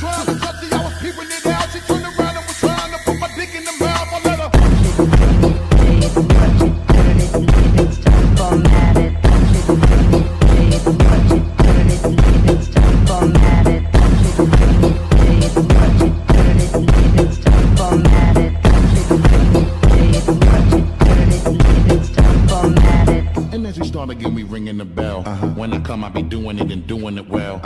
trying to touch it, I was peeping it out. She turned around and was trying to put my dick in the mouth. I let her. It's time format it. It's time format it. It's time format it. It's time format it. And as we start again, we ringing the bell. When I come, I be doing it and doing it well.